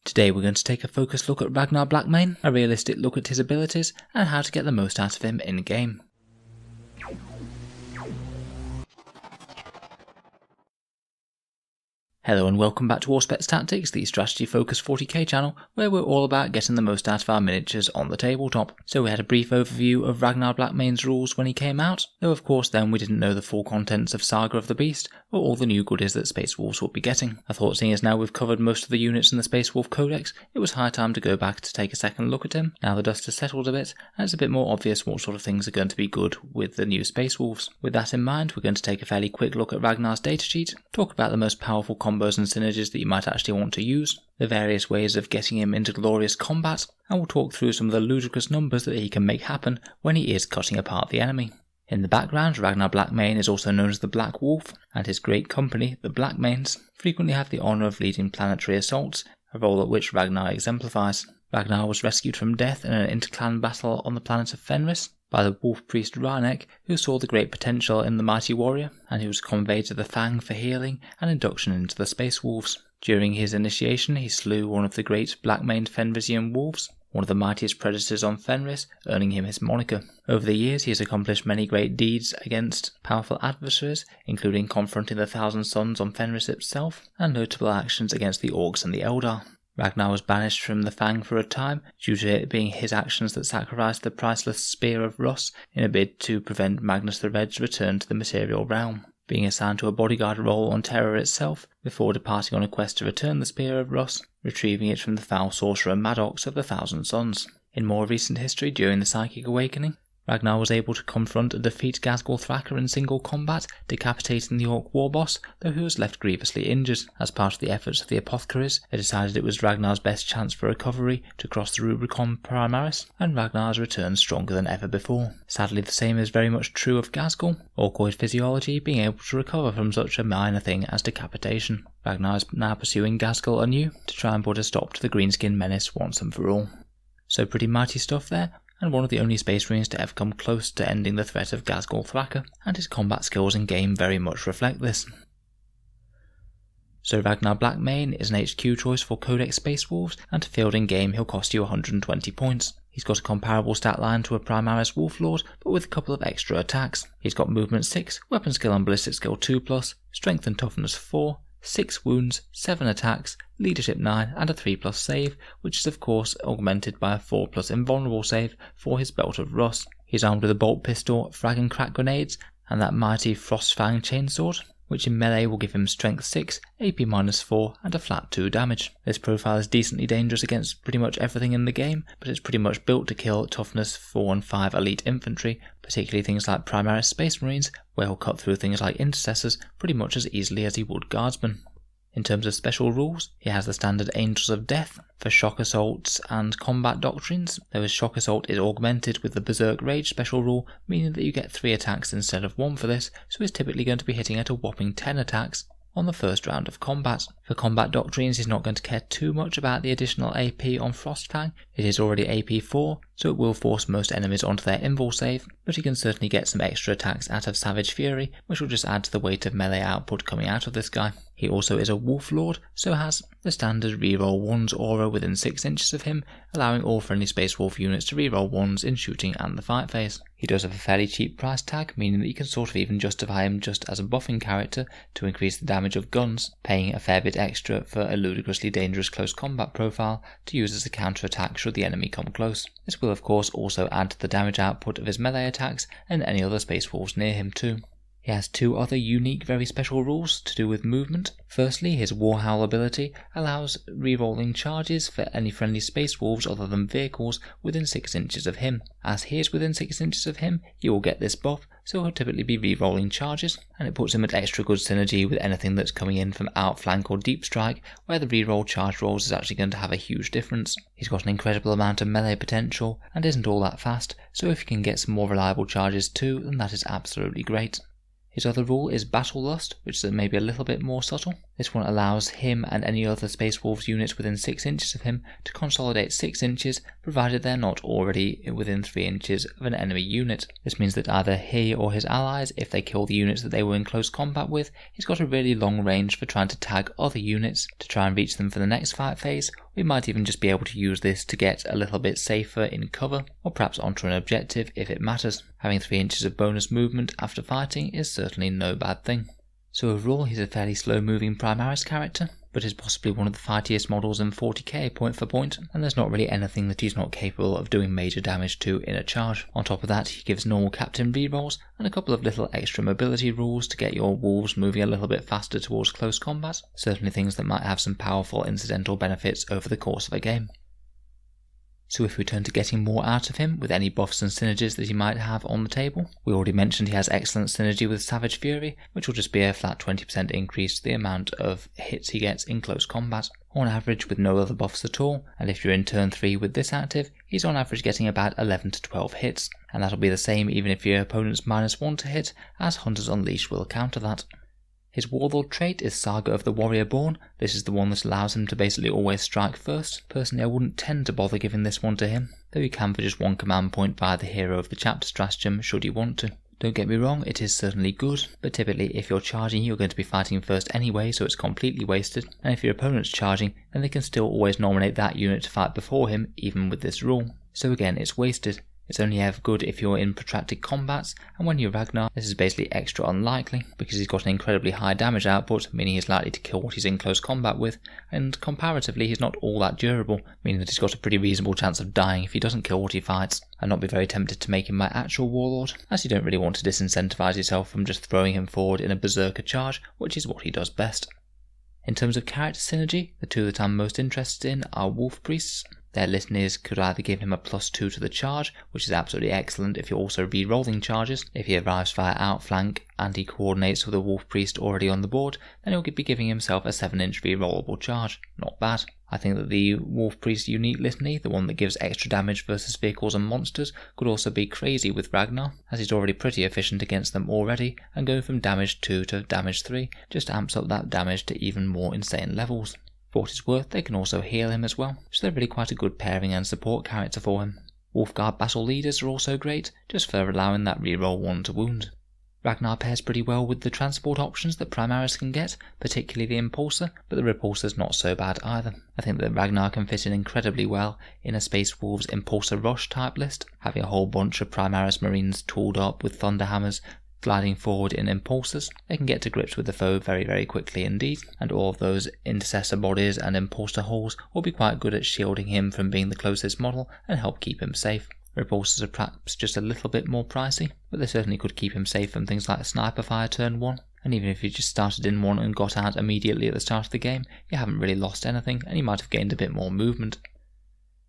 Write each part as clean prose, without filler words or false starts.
Today we're going to take a focused look at Ragnar Blackmane, a realistic look at his abilities, and how to get the most out of him in game. Hello and welcome back to Auspex Tactics, the strategy focused 40k channel, where we're all about getting the most out of our miniatures on the tabletop. So we had a brief overview of Ragnar Blackmane's rules when he came out, though of course then we didn't know the full contents of Saga of the Beast, or all the new goodies that Space Wolves would be getting. I thought seeing as now we've covered most of the units in the Space Wolf Codex, it was high time to go back to take a second look at him. Now the dust has settled a bit, and it's a bit more obvious what sort of things are going to be good with the new Space Wolves. With that in mind, we're going to take a fairly quick look at Ragnar's datasheet, talk about the most powerful combos and synergies that you might actually want to use, the various ways of getting him into glorious combat, and we'll talk through some of the ludicrous numbers that he can make happen when he is cutting apart the enemy. In the background, Ragnar Blackmane is also known as the Black Wolf, and his great company, the Blackmanes, frequently have the honour of leading planetary assaults, a role at which Ragnar exemplifies. Ragnar was rescued from death in an interclan battle on the planet of Fenris by the wolf priest Ragnar, who saw the great potential in the mighty warrior, and he was conveyed to the Fang for healing and induction into the Space Wolves. During his initiation, he slew one of the great black-maned Fenrisian wolves, one of the mightiest predators on Fenris, earning him his moniker. Over the years, he has accomplished many great deeds against powerful adversaries, including confronting the Thousand Sons on Fenris itself, and notable actions against the Orcs and the Eldar. Ragnar was banished from the Fang for a time, due to it being his actions that sacrificed the priceless Spear of Russ in a bid to prevent Magnus the Red's return to the material realm. Being assigned to a bodyguard role on Terror itself, before departing on a quest to return the Spear of Russ, retrieving it from the foul sorcerer Maddox of the Thousand Sons. In more recent history, during the Psychic Awakening, Ragnar was able to confront and defeat Ghazghkull Thraka in single combat, decapitating the Orc war boss, though he was left grievously injured. As part of the efforts of the Apothecaries, they decided it was Ragnar's best chance for recovery to cross the Rubicon Primaris, and Ragnar's returned stronger than ever before. Sadly, the same is very much true of Ghazghkull, Orcoid physiology being able to recover from such a minor thing as decapitation. Ragnar is now pursuing Ghazghkull anew to try and put a stop to the Greenskin menace once and for all. So pretty mighty stuff there, and one of the only Space Marines to ever come close to ending the threat of Ghazghkull Thraka, and his combat skills in game very much reflect this. So Ragnar Blackmane is an HQ choice for Codex Space Wolves, and to field in game he'll cost you 120 points. He's got a comparable stat line to a Primaris Wolflord, but with a couple of extra attacks. He's got movement 6, weapon skill and ballistic skill 2+, strength and toughness 4, 6 wounds, 7 attacks, leadership 9 and a 3+ save, which is of course augmented by a 4+ invulnerable save for his Belt of Rust. He's armed with a bolt pistol, frag and crack grenades, and that mighty Frostfang chainsword, which in melee will give him strength 6, AP -4 and a flat 2 damage. This profile is decently dangerous against pretty much everything in the game, but it's pretty much built to kill toughness 4 and 5 elite infantry, particularly things like Primaris Space Marines, where he'll cut through things like intercessors pretty much as easily as he would guardsmen. In terms of special rules, he has the standard Angels of Death for shock assaults and combat doctrines, though his shock assault is augmented with the Berserk Rage special rule, meaning that you get 3 attacks instead of 1 for this, so he's typically going to be hitting at a whopping 10 attacks on the first round of combat. For combat doctrines, he's not going to care too much about the additional AP on Frostfang. It is already AP 4, so it will force most enemies onto their invul save, but he can certainly get some extra attacks out of Savage Fury, which will just add to the weight of melee output coming out of this guy. He also is a Wolf Lord, so has the standard reroll 1s aura within 6 inches of him, allowing all friendly Space Wolf units to reroll 1s in shooting and the fight phase. He does have a fairly cheap price tag, meaning that you can sort of even justify him just as a buffing character to increase the damage of guns, paying a fair bit extra for a ludicrously dangerous close combat profile to use as a counter attack should the enemy come close. This will of course also add to the damage output of his melee attacks and any other Space Wolves near him too. He has 2 other unique, very special rules to do with movement. Firstly, his Warhowl ability allows rerolling charges for any friendly Space Wolves other than vehicles within 6 inches of him. As he is within 6 inches of him, he will get this buff, so he'll typically be rerolling charges, and it puts him at extra good synergy with anything that's coming in from outflank or deep strike, where the reroll charge rolls is actually going to have a huge difference. He's got an incredible amount of melee potential, and isn't all that fast, so if you can get some more reliable charges too, then that is absolutely great. His other rule is Battle Lust, which is maybe a little bit more subtle. This one allows him and any other Space Wolves units within 6 inches of him to consolidate 6 inches, provided they're not already within 3 inches of an enemy unit. This means that either he or his allies, if they kill the units that they were in close combat with, he's got a really long range for trying to tag other units to try and reach them for the next fight phase, We might even just be able to use this to get a little bit safer in cover, or perhaps onto an objective if it matters. Having 3 inches of bonus movement after fighting is certainly no bad thing. So overall he's a fairly slow moving Primaris character, but is possibly one of the fightiest models in 40k point for point, and there's not really anything that he's not capable of doing major damage to in a charge. On top of that, he gives normal captain rerolls and a couple of little extra mobility rules to get your wolves moving a little bit faster towards close combat, certainly things that might have some powerful incidental benefits over the course of a game. So if we turn to getting more out of him with any buffs and synergies that he might have on the table, we already mentioned he has excellent synergy with Savage Fury, which will just be a flat 20% increase to the amount of hits he gets in close combat, on average with no other buffs at all, and if you're in turn 3 with this active, he's on average getting about 11 to 12 hits, and that'll be the same even if your opponent's -1 to hit, as Hunters Unleashed will counter that. His Warlord trait is Saga of the Warrior Born. This is the one that allows him to basically always strike first. Personally, I wouldn't tend to bother giving this one to him, though you can for just 1 command point via the Hero of the Chapter stratagem should you want to. Don't get me wrong, it is certainly good, but typically if you're charging you're going to be fighting first anyway, so it's completely wasted, and if your opponent's charging then they can still always nominate that unit to fight before him, even with this rule. So again, it's wasted. It's only ever good if you're in protracted combats, and when you're Ragnar, this is basically extra unlikely, because he's got an incredibly high damage output, meaning he's likely to kill what he's in close combat with, and comparatively he's not all that durable, meaning that he's got a pretty reasonable chance of dying if he doesn't kill what he fights. I'd not be very tempted to make him my actual warlord, as you don't really want to disincentivize yourself from just throwing him forward in a berserker charge, which is what he does best. In terms of character synergy, the two that I'm most interested in are Wolf Priests. Their litanies could either give him a +2 to the charge, which is absolutely excellent if you're also re-rolling charges. If he arrives via outflank and he coordinates with a Wolf Priest already on the board, then he'll be giving himself a 7-inch re-rollable charge. Not bad. I think that the Wolf Priest unique litany, the one that gives extra damage versus vehicles and monsters, could also be crazy with Ragnar, as he's already pretty efficient against them already, and going from damage 2 to damage 3 just amps up that damage to even more insane levels. For what it's worth, they can also heal him as well, so they're really quite a good pairing and support character for him. Wolfguard Battle Leaders are also great, just for allowing that reroll 1 to wound. Ragnar pairs pretty well with the transport options that Primaris can get, particularly the Impulsor, but the Repulsor's not so bad either. I think that Ragnar can fit in incredibly well in a Space Wolves Impulsor Rush type list, having a whole bunch of Primaris Marines tooled up with Thunderhammers, gliding forward in impulsors. They can get to grips with the foe very quickly indeed, and all of those intercessor bodies and impulsor hulls will be quite good at shielding him from being the closest model and help keep him safe. Repulsors are perhaps just a little bit more pricey, but they certainly could keep him safe from things like sniper fire turn 1, and even if you just started in 1 and got out immediately at the start of the game, you haven't really lost anything and you might have gained a bit more movement.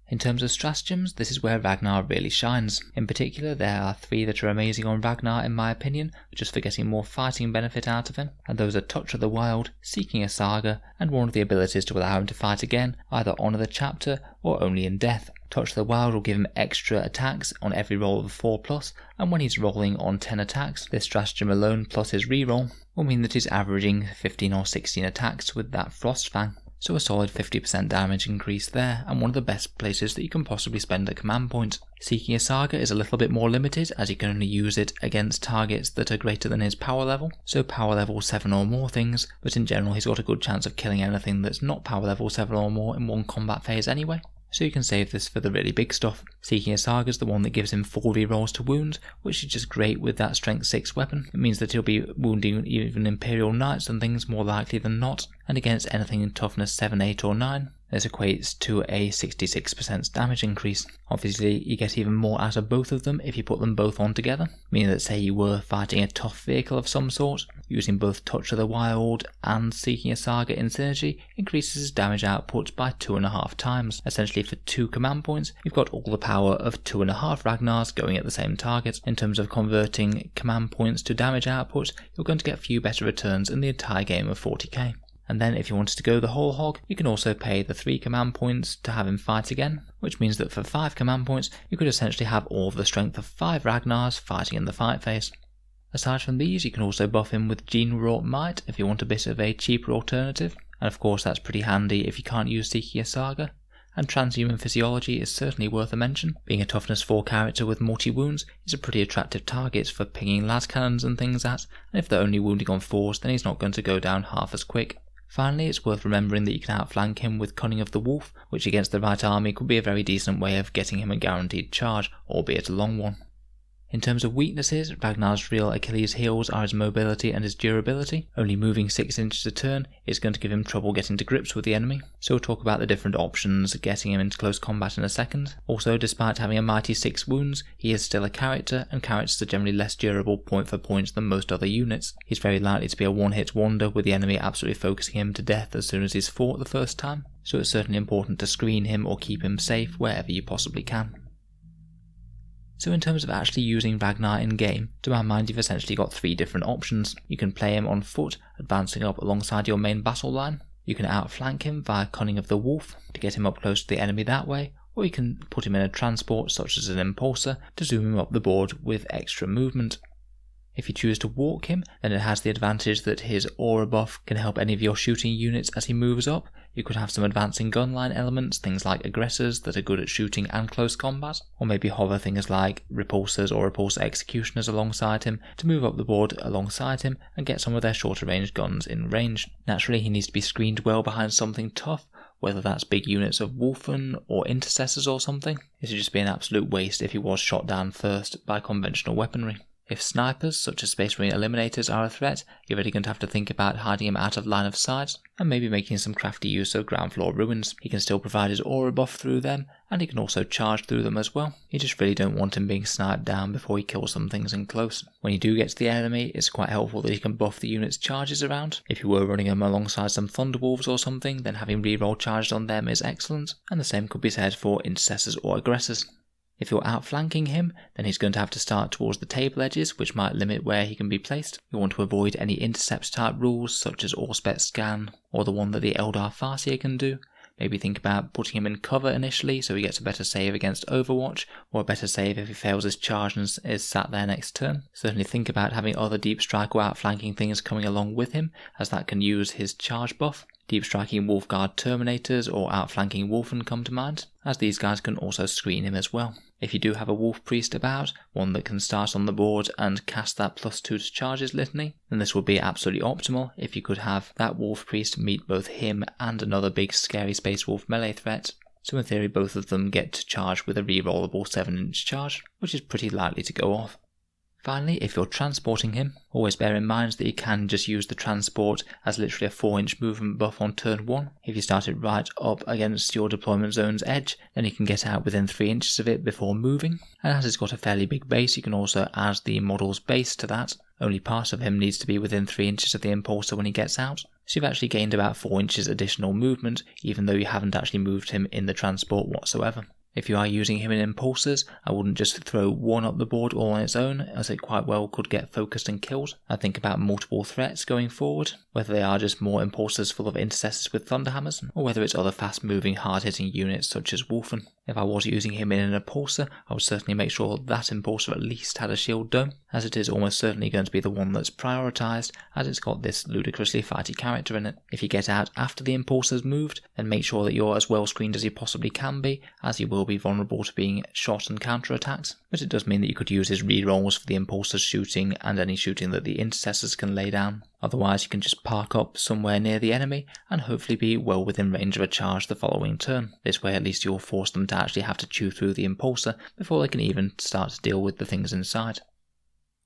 In terms of stratagems, this is where Ragnar really shines. In particular, there are 3 that are amazing on Ragnar in my opinion, just for getting more fighting benefit out of him, and those are Touch of the Wild, Seeking a Saga, and one of the abilities to allow him to fight again, either Honour the Chapter or only in death. Touch of the Wild will give him extra attacks on every roll of a 4+, and when he's rolling on 10 attacks, this stratagem alone plus his reroll will mean that he's averaging 15 or 16 attacks with that Frost Fang. So a solid 50% damage increase there, and one of the best places that you can possibly spend a command point. Seeking a Saga is a little bit more limited, as you can only use it against targets that are greater than his power level, so power level 7 or more things, but in general he's got a good chance of killing anything that's not power level 7 or more in one combat phase anyway. So you can save this for the really big stuff. Seeking a Saga is the one that gives him 4 rerolls to wound, which is just great with that strength 6 weapon. It means that he'll be wounding even Imperial Knights and things more likely than not, and against anything in toughness 7, 8 or 9. This equates to a 66% damage increase. Obviously you get even more out of both of them if you put them both on together, meaning that say you were fighting a tough vehicle of some sort, using both Touch of the Wild and Seeking a Saga in synergy increases his damage output by 2.5 times. Essentially for 2 command points you've got all the power of 2.5 Ragnars going at the same target. In terms of converting command points to damage output, you're going to get a few better returns in the entire game of 40k. And then if you wanted to go the whole hog, you can also pay the 3 command points to have him fight again, which means that for 5 command points you could essentially have all of the strength of 5 Ragnars fighting in the fight phase. Aside from these, you can also buff him with Gene-wrought Might if you want a bit of a cheaper alternative, and of course that's pretty handy if you can't use Seeking a Saga. And Transhuman Physiology is certainly worth a mention. Being a toughness 4 character with multi-wounds, he's a pretty attractive target for pinging las cannons and things at, and if they're only wounding on 4s then he's not going to go down half as quick. Finally, it's worth remembering that you can outflank him with Cunning of the Wolf, which against the right army could be a very decent way of getting him a guaranteed charge, albeit a long one. In terms of weaknesses, Ragnar's real Achilles heels are his mobility and his durability. Only moving 6 inches a turn is going to give him trouble getting to grips with the enemy, so we'll talk about the different options getting him into close combat in a second. Also, despite having a mighty 6 wounds, he is still a character, and characters are generally less durable point for point than most other units. He's very likely to be a one-hit wonder, with the enemy absolutely focusing him to death as soon as he's fought the first time, so it's certainly important to screen him or keep him safe wherever you possibly can. So in terms of actually using Ragnar in game, to my mind you've essentially got 3 different options. You can play him on foot, advancing up alongside your main battle line. You can outflank him via Cunning of the Wolf to get him up close to the enemy that way, or you can put him in a transport such as an impulsor to zoom him up the board with extra movement. If you choose to walk him, then it has the advantage that his aura buff can help any of your shooting units as he moves up. You could have some advancing gunline elements, things like aggressors that are good at shooting and close combat, or maybe hover things like repulsors or repulsor executioners alongside him to move up the board alongside him and get some of their shorter range guns in range. Naturally, he needs to be screened well behind something tough, whether that's big units of Wolfen or intercessors or something. It would just be an absolute waste if he was shot down first by conventional weaponry. If snipers, such as Space Marine Eliminators, are a threat, you're really going to have to think about hiding him out of line of sight, and maybe making some crafty use of ground floor ruins. He can still provide his aura buff through them, and he can also charge through them as well. You just really don't want him being sniped down before he kills some things in close. When you do get to the enemy, it's quite helpful that he can buff the unit's charges around. If you were running him alongside some Thunderwolves or something, then having reroll charges on them is excellent, and the same could be said for intercessors or aggressors. If you're outflanking him, then he's going to have to start towards the table edges, which might limit where he can be placed. You want to avoid any intercept type rules, such as Auspex scan, or the one that the Eldar Farseer can do. Maybe think about putting him in cover initially so he gets a better save against Overwatch, or a better save if he fails his charge and is sat there next turn. Certainly think about having other deep strike or outflanking things coming along with him, as that can use his charge buff. Deep striking Wolfguard Terminators or outflanking Wolfen come to mind, as these guys can also screen him as well. If you do have a Wolf Priest about, one that can start on the board and cast that +2 to charges litany, then this would be absolutely optimal if you could have that Wolf Priest meet both him and another big scary Space Wolf melee threat. So in theory both of them get to charge with a rerollable 7-inch charge, which is pretty likely to go off. Finally, if you're transporting him, always bear in mind that you can just use the transport as literally a 4-inch movement buff on turn 1. If you start it right up against your deployment zone's edge, then you can get out within 3 inches of it before moving, and as it's got a fairly big base, you can also add the model's base to that. Only part of him needs to be within 3 inches of the impulsor when he gets out, so you've actually gained about 4 inches additional movement, even though you haven't actually moved him in the transport whatsoever. If you are using him in impulsors, I wouldn't just throw one up the board all on its own, as it quite well could get focused and killed. I think about multiple threats going forward, whether they are just more impulsors full of intercessors with thunderhammers, or whether it's other fast moving hard hitting units such as Wolfen. If I was using him in an impulsor, I would certainly make sure that impulsor at least had a shield dome, as it is almost certainly going to be the one that's prioritised, as it's got this ludicrously fighty character in it. If you get out after the impulsor's moved, then make sure that you're as well screened as you possibly can be, as you will be vulnerable to being shot and counter-attacked, but it does mean that you could use his rerolls for the impulsor's shooting and any shooting that the intercessors can lay down. Otherwise you can just park up somewhere near the enemy and hopefully be well within range of a charge the following turn. This way at least you'll force them to actually have to chew through the impulsor before they can even start to deal with the things inside.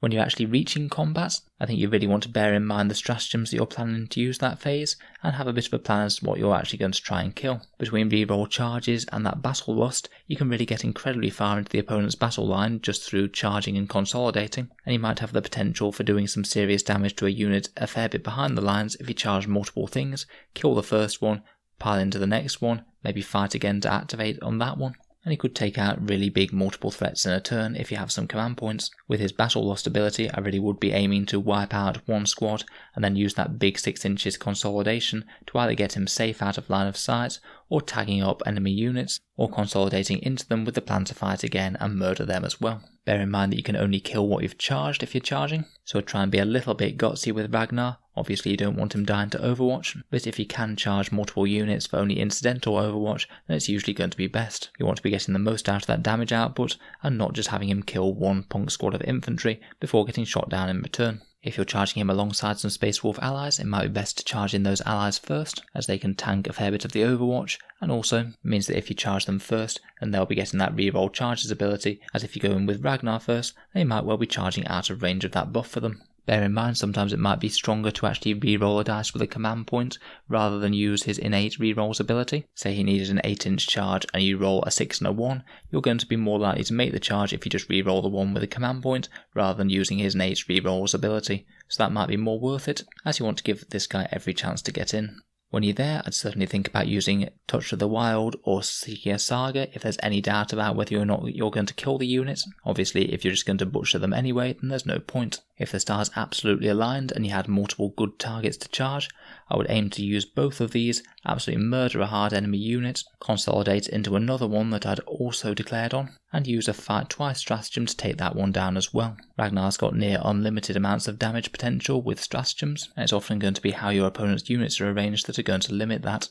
When you're actually reaching combat, I think you really want to bear in mind the stratagems that you're planning to use that phase, and have a bit of a plan as to what you're actually going to try and kill. Between reroll charges and that battle lust, you can really get incredibly far into the opponent's battle line just through charging and consolidating, and you might have the potential for doing some serious damage to a unit a fair bit behind the lines if you charge multiple things, kill the first one, pile into the next one, maybe fight again to activate on that one. And he could take out really big multiple threats in a turn if you have some command points. With his battle lust ability, I really would be aiming to wipe out one squad and then use that big 6 inches consolidation to either get him safe out of line of sight, or tagging up enemy units, or consolidating into them with the plan to fight again and murder them as well. Bear in mind that you can only kill what you've charged if you're charging, so try and be a little bit gutsy with Ragnar. Obviously you don't want him dying to Overwatch, but if you can charge multiple units for only incidental Overwatch, then it's usually going to be best. You want to be getting the most out of that damage output, and not just having him kill one punk squad of infantry before getting shot down in return. If you're charging him alongside some Space Wolf allies, it might be best to charge in those allies first, as they can tank a fair bit of the Overwatch, and also means that if you charge them first, then they'll be getting that reroll charges ability, as if you go in with Ragnar first, they might well be charging out of range of that buff for them. Bear in mind, sometimes it might be stronger to actually reroll a dice with a command point rather than use his innate rerolls ability. Say he needed an 8-inch charge and you roll a 6 and a 1, you're going to be more likely to make the charge if you just reroll the 1 with a command point rather than using his innate rerolls ability. So that might be more worth it, as you want to give this guy every chance to get in. When you're there, I'd certainly think about using Touch of the Wild or seeking a Saga if there's any doubt about whether or not you're going to kill the units. Obviously, if you're just going to butcher them anyway, then there's no point. If the stars absolutely aligned and you had multiple good targets to charge, I would aim to use both of these, absolutely murder a hard enemy unit, consolidate into another one that I'd also declared on, and use a fight twice stratagem to take that one down as well. Ragnar's got near unlimited amounts of damage potential with stratagems, and it's often going to be how your opponent's units are arranged that are going to limit that.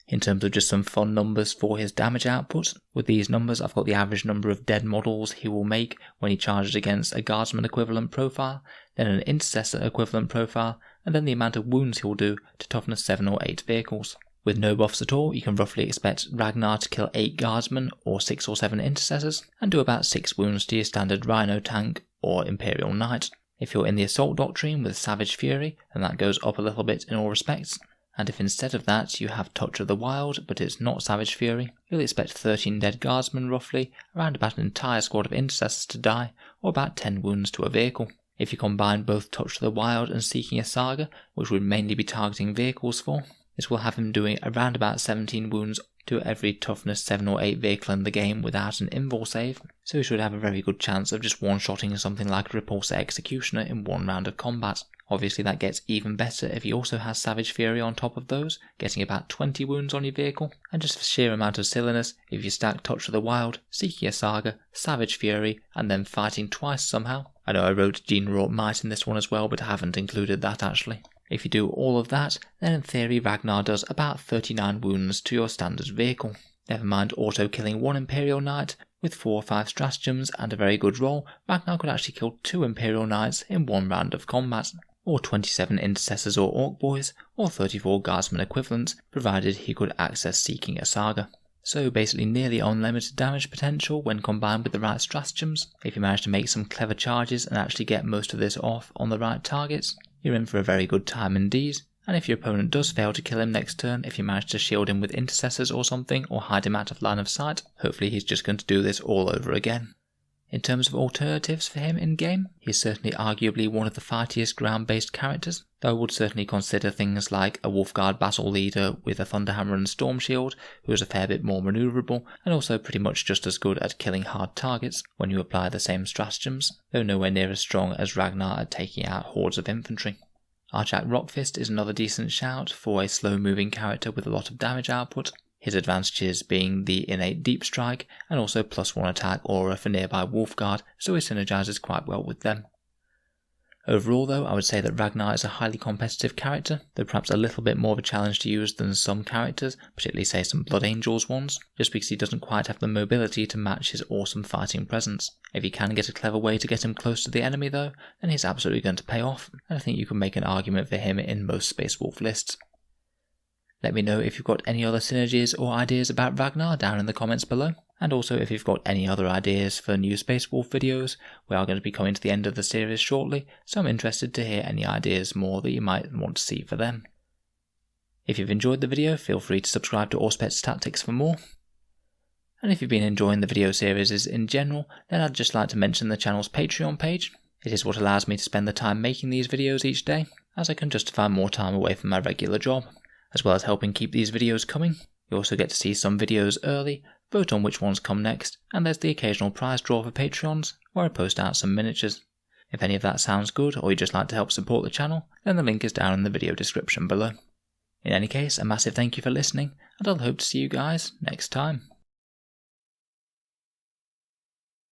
In terms of just some fun numbers for his damage output, with these numbers I've got the average number of dead models he will make when he charges against a guardsman equivalent profile, then an intercessor equivalent profile, and then the amount of wounds he'll do to toughness 7 or 8 vehicles. With no buffs at all, you can roughly expect Ragnar to kill 8 guardsmen or 6 or 7 intercessors, and do about 6 wounds to your standard Rhino tank or Imperial Knight. If you're in the Assault Doctrine with Savage Fury, then that goes up a little bit in all respects. And if instead of that you have Touch of the Wild, but it's not Savage Fury, you'll expect 13 dead guardsmen roughly, around about an entire squad of intercessors to die, or about 10 wounds to a vehicle. If you combine both Touch of the Wild and Seeking a Saga, which would mainly be targeting vehicles for, this will have him doing around about 17 wounds to every toughness 7 or 8 vehicle in the game without an invul save, so he should have a very good chance of just one-shotting something like a Repulsor Executioner in one round of combat. Obviously that gets even better if he also has Savage Fury on top of those, getting about 20 wounds on your vehicle, and just for sheer amount of silliness, if you stack Touch of the Wild, Seeking a Saga, Savage Fury, and then fighting twice somehow. I know I wrote Gene Wrought Might in this one as well, but I haven't included that actually. If you do all of that, then in theory Ragnar does about 39 wounds to your standard vehicle. Never mind auto-killing 1 Imperial Knight, with 4 or 5 stratagems and a very good roll, Ragnar could actually kill 2 Imperial Knights in one round of combat, or 27 Intercessors or Orc Boys, or 34 Guardsmen equivalents, provided he could access Seeking a Saga. So basically nearly unlimited damage potential when combined with the right stratagems. If you manage to make some clever charges and actually get most of this off on the right targets, you're in for a very good time indeed. And if your opponent does fail to kill him next turn, if you manage to shield him with intercessors or something, or hide him out of line of sight, hopefully he's just going to do this all over again. In terms of alternatives for him in game, he's certainly arguably one of the fightiest ground-based characters, though I would certainly consider things like a Wolfguard battle leader with a Thunderhammer and Storm Shield, who is a fair bit more manoeuvrable, and also pretty much just as good at killing hard targets when you apply the same stratagems, though nowhere near as strong as Ragnar at taking out hordes of infantry. Archak Rockfist is another decent shout for a slow-moving character with a lot of damage output, his advantages being the innate deep strike and also +1 attack aura for nearby Wolfguard, so he synergizes quite well with them. Overall though, I would say that Ragnar is a highly competitive character, though perhaps a little bit more of a challenge to use than some characters, particularly say some Blood Angels ones, just because he doesn't quite have the mobility to match his awesome fighting presence. If you can get a clever way to get him close to the enemy though, then he's absolutely going to pay off, and I think you can make an argument for him in most Space Wolf lists. Let me know if you've got any other synergies or ideas about Ragnar down in the comments below. And also if you've got any other ideas for new Space Wolf videos. We are going to be coming to the end of the series shortly, so I'm interested to hear any ideas more that you might want to see for them. If you've enjoyed the video, feel free to subscribe to Auspex Tactics for more. And if you've been enjoying the video series in general, then I'd just like to mention the channel's Patreon page. It is what allows me to spend the time making these videos each day, as I can justify more time away from my regular job. As well as helping keep these videos coming, you also get to see some videos early, vote on which ones come next, and there's the occasional prize draw for Patreons, where I post out some miniatures. If any of that sounds good, or you'd just like to help support the channel, then the link is down in the video description below. In any case, a massive thank you for listening, and I'll hope to see you guys next time.